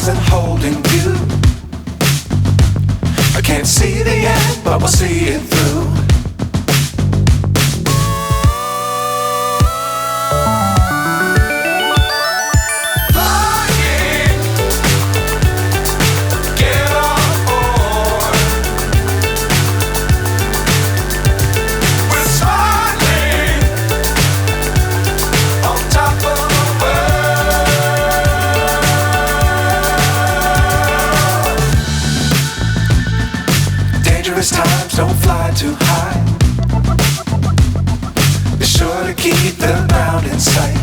stars and holding you. I can't see the end, but we'll see it through. Times don't fly too high. Be sure to keep the ground in sight.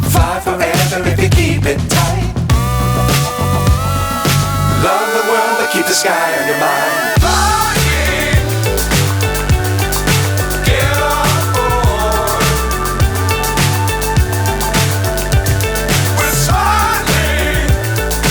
Fly forever if you keep it tight. Love the world but keep the sky on your mind.